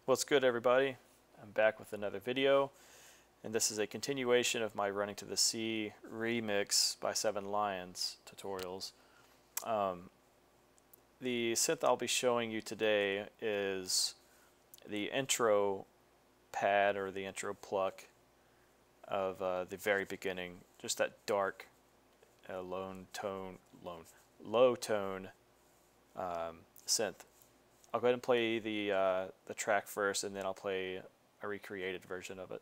What's good, everybody? I'm back with another video, and this is a continuation of my Running to the Sea remix by Seven Lions tutorials. The synth I'll be showing you today is the intro pad or the intro pluck of the very beginning, just that dark, low tone synth. I'll go ahead and play the track first, and then I'll play a recreated version of it.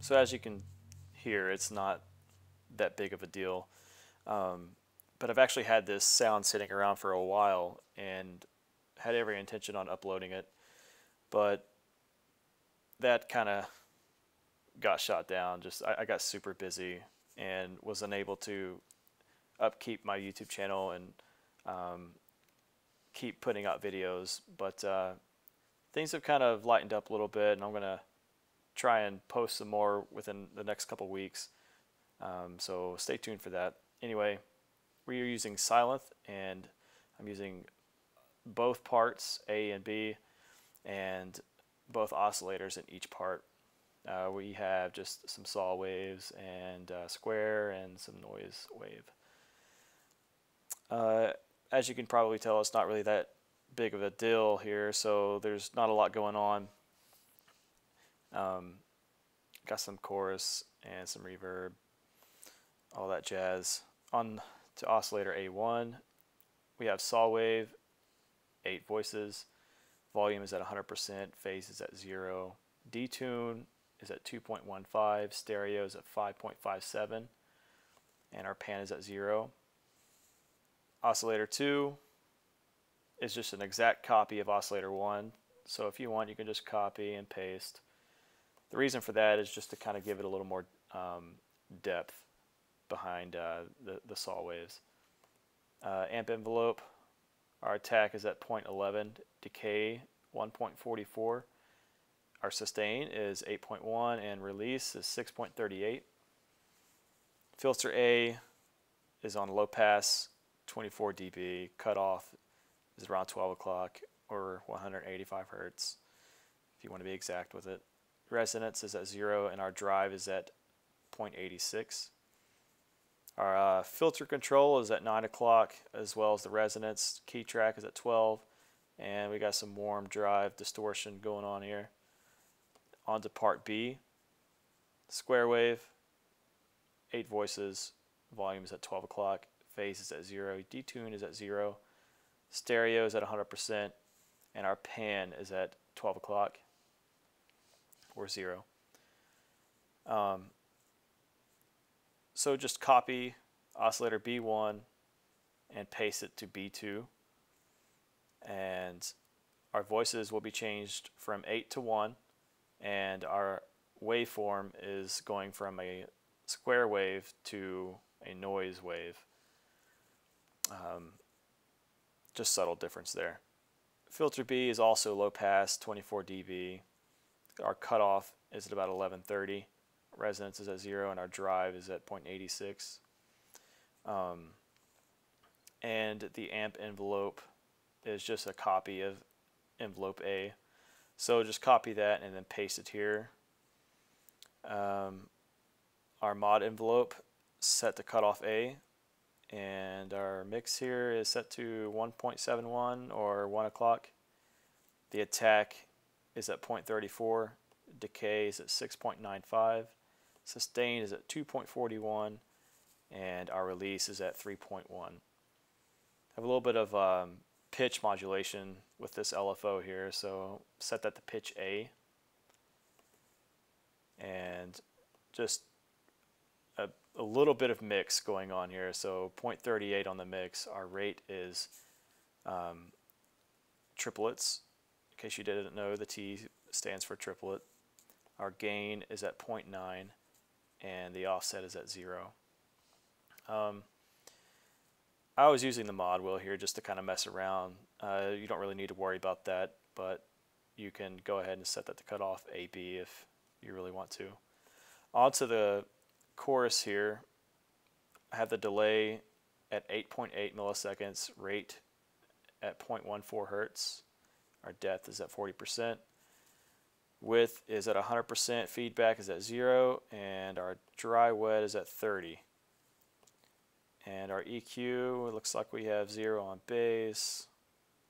So as you can hear, it's not that big of a deal, but I've actually had this sound sitting around for a while and had every intention on uploading it, but that kind of got shot down. I got super busy and was unable to upkeep my YouTube channel and keep putting out videos, but things have kind of lightened up a little bit, and I'm going to try and post some more within the next couple weeks, so stay tuned for that. Anyway, we are using Sylenth, and I'm using both parts, A and B, and both oscillators in each part. We have just some saw waves and square and some noise wave. As you can probably tell, it's not really that big of a deal here, so there's not a lot going on. Got some chorus and some reverb, all that jazz. On to oscillator A1, we have saw wave, 8 voices, volume is at 100%, phase is at 0, detune is at 2.15, stereo is at 5.57, and our pan is at 0. Oscillator 2 is just an exact copy of oscillator 1, so if you want, you can just copy and paste. The reason for that is just to kind of give it a little more depth behind the saw waves. Amp envelope, our attack is at 0.11, decay 1.44, our sustain is 8.1, and release is 6.38. Filter A is on low pass, 24 dB, cutoff is around 12 o'clock or 185 hertz if you want to be exact with it. Resonance is at 0, and our drive is at 0.86. Our filter control is at 9 o'clock, as well as the resonance. Key track is at 12, and we got some warm drive distortion going on here. On to part B. Square wave, 8 voices, volume is at 12 o'clock, phase is at 0, detune is at 0, stereo is at 100%, and our pan is at 12 o'clock. Or 0. So just copy oscillator B1 and paste it to B2, and our voices will be changed from 8 to 1, and our waveform is going from a square wave to a noise wave. Just subtle difference there. Filter B is also low pass, 24 dB. Our cutoff is at about 1130, resonance is at 0, and our drive is at 0.86. And the amp envelope is just a copy of envelope A. So just copy that and then paste it here. Our mod envelope set to cutoff A, and our mix here is set to 1.71 or 1 o'clock. The attack is at 0.34, decay is at 6.95, sustain is at 2.41, and our release is at 3.1. Have a little bit of pitch modulation with this LFO here, so set that to pitch A, and just a little bit of mix going on here. So 0.38 on the mix. Our rate is triplets. In case you didn't know, the T stands for triplet. Our gain is at 0.9, and the offset is at 0. I was using the mod wheel here just to kind of mess around. You don't really need to worry about that, but you can go ahead and set that to cut off AB if you really want to. Onto the chorus here, I have the delay at 8.8 milliseconds, rate at 0.14 hertz. Our depth is at 40%. Width is at 100%, feedback is at 0, and our dry wet is at 30. And our EQ, it looks like we have 0 on bass,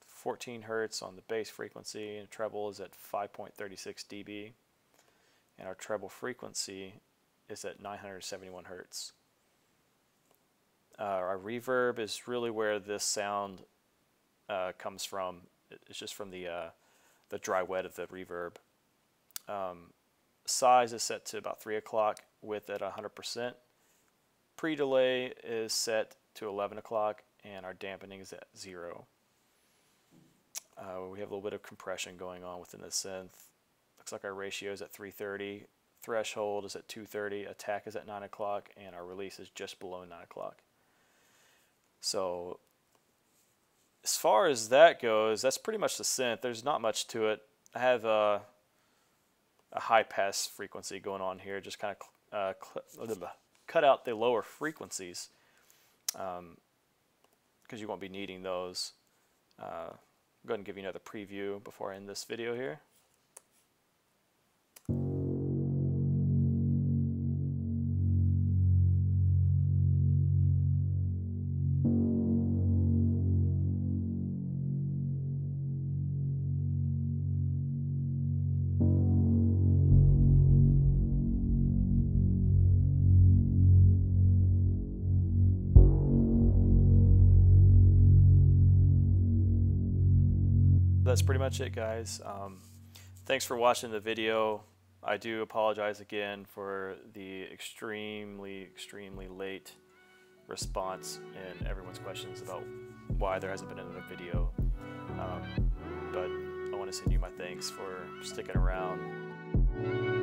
14 hertz on the bass frequency, and treble is at 5.36 dB. And our treble frequency is at 971 hertz. Our reverb is really where this sound comes from. It's just from the dry wet of the reverb. Size is set to about 3 o'clock, width at 100%. Pre-delay is set to 11 o'clock, and our dampening is at 0. We have a little bit of compression going on within the synth. Looks like our ratio is at 330. Threshold is at 230. Attack is at 9 o'clock, and our release is just below 9 o'clock. So as far as that goes, that's pretty much the synth. There's not much to it. I have a high pass frequency going on here, just kind of cut out the lower frequencies because you won't be needing those. Go ahead and give you another preview before I end this video here. That's pretty much it, guys. Thanks for watching the video. I do apologize again for the extremely late response in everyone's questions about why there hasn't been another video. But I want to send you my thanks for sticking around.